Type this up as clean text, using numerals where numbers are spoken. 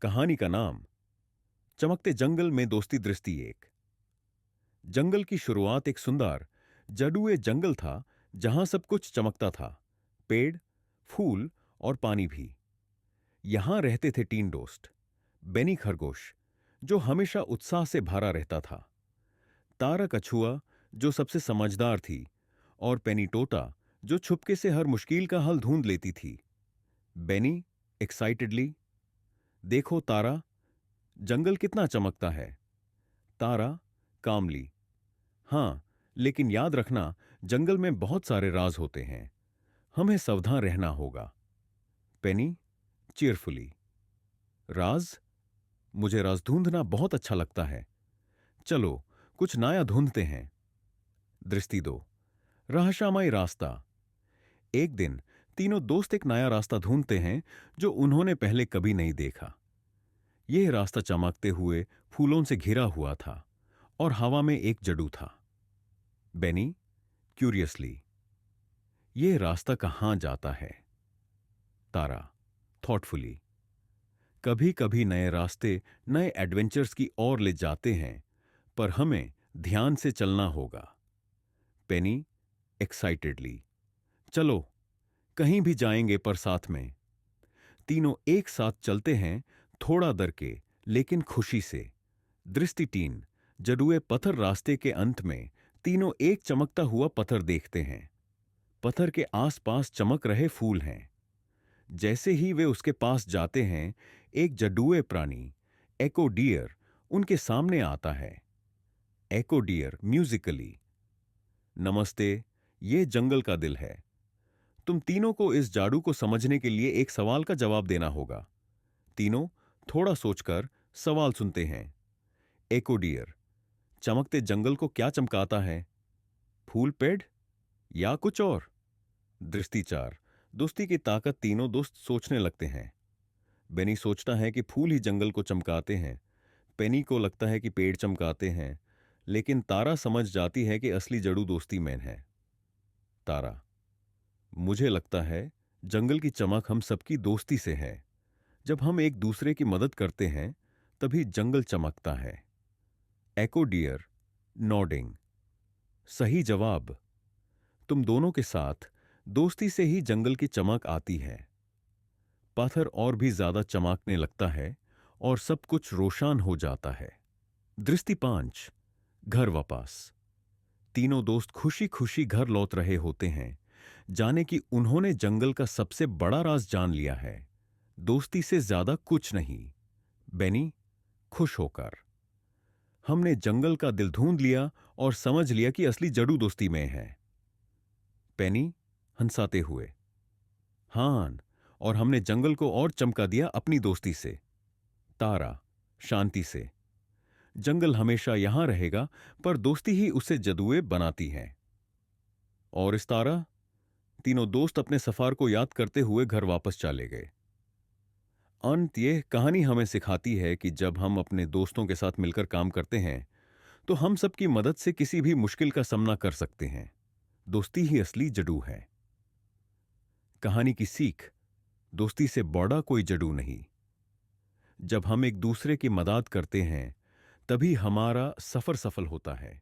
कहानी का नाम चमकते जंगल में दोस्ती दृष्टि एक। जंगल की शुरुआत एक सुंदर जडुए जंगल था जहां सब कुछ चमकता था। पेड़, फूल और पानी भी। यहां रहते थे तीन दोस्त। बेनी खरगोश, जो हमेशा उत्साह से भरा रहता था। तारा कछुआ, जो सबसे समझदार थी। और पेनी तोता, जो छुपके से हर मुश्किल का हल ढूंढ लेती थी। बेनी एक्साइटेडली, देखो तारा, जंगल कितना चमकता है। तारा कामली, हां, लेकिन याद रखना, जंगल में बहुत सारे राज होते हैं, हमें सावधान रहना होगा। पेनी चीयरफुली, राज? मुझे राज ढूंढना बहुत अच्छा लगता है। चलो कुछ नया ढूंढते हैं। दृष्टि दो, रहस्यमय रास्ता। एक दिन तीनों दोस्त एक नया रास्ता ढूंढते हैं जो उन्होंने पहले कभी नहीं देखा। यह रास्ता चमकते हुए फूलों से घिरा हुआ था और हवा में एक जड़ू था। बेनी क्यूरियसली, यह रास्ता कहां जाता है? तारा थॉटफुली, कभी कभी नए रास्ते नए एडवेंचर्स की ओर ले जाते हैं, पर हमें ध्यान से चलना होगा। पेनी एक्साइटेडली, चलो कहीं भी जाएंगे पर साथ में। तीनों एक साथ चलते हैं, थोड़ा डर के लेकिन खुशी से। दृष्टि तीन, जडुए पत्थर। रास्ते के अंत में तीनों एक चमकता हुआ पत्थर देखते हैं। पत्थर के आसपास चमक रहे फूल हैं। जैसे ही वे उसके पास जाते हैं, एक जडुए प्राणी, एको डियर, उनके सामने आता है। एको डियर म्यूजिकली, नमस्ते, ये जंगल का दिल है। तुम तीनों को इस जादू को समझने के लिए एक सवाल का जवाब देना होगा। तीनों थोड़ा सोचकर सवाल सुनते हैं। एको डियर, चमकते जंगल को क्या चमकाता है? फूल, पेड़ या कुछ और? दृष्टि चार, दोस्ती की ताकत। तीनों दोस्त सोचने लगते हैं। बेनी सोचता है कि फूल ही जंगल को चमकाते हैं। पेनी को लगता है कि पेड़ चमकाते हैं, लेकिन तारा समझ जाती है कि असली जड़ू दोस्ती में है। तारा, मुझे लगता है जंगल की चमक हम सबकी दोस्ती से है। जब हम एक दूसरे की मदद करते हैं, तभी जंगल चमकता है। एको डियर नॉडिंग, सही जवाब। तुम दोनों के साथ दोस्ती से ही जंगल की चमक आती है। पत्थर और भी ज्यादा चमकने लगता है और सब कुछ रोशन हो जाता है। दृष्टि पांच, घर वापस। तीनों दोस्त खुशी खुशी घर लौट रहे होते हैं, जाने कि उन्होंने जंगल का सबसे बड़ा राज जान लिया है। दोस्ती से ज्यादा कुछ नहीं। बेनी खुश होकर, हमने जंगल का दिल ढूंढ लिया और समझ लिया कि असली जड़ू दोस्ती में है। पेनी हंसाते हुए, हां, और हमने जंगल को और चमका दिया अपनी दोस्ती से। तारा शांति से, जंगल हमेशा यहां रहेगा, पर दोस्ती ही उसे जदुए बनाती है। और इस तारा, तीनों दोस्त अपने सफर को याद करते हुए घर वापस चले गए। अंत यह कहानी हमें सिखाती है कि जब हम अपने दोस्तों के साथ मिलकर काम करते हैं, तो हम सबकी मदद से किसी भी मुश्किल का सामना कर सकते हैं। दोस्ती ही असली जड़ू है। कहानी की सीख, दोस्ती से बड़ा कोई जड़ू नहीं। जब हम एक दूसरे की मदद करते हैं, तभी हमारा सफर सफल होता है।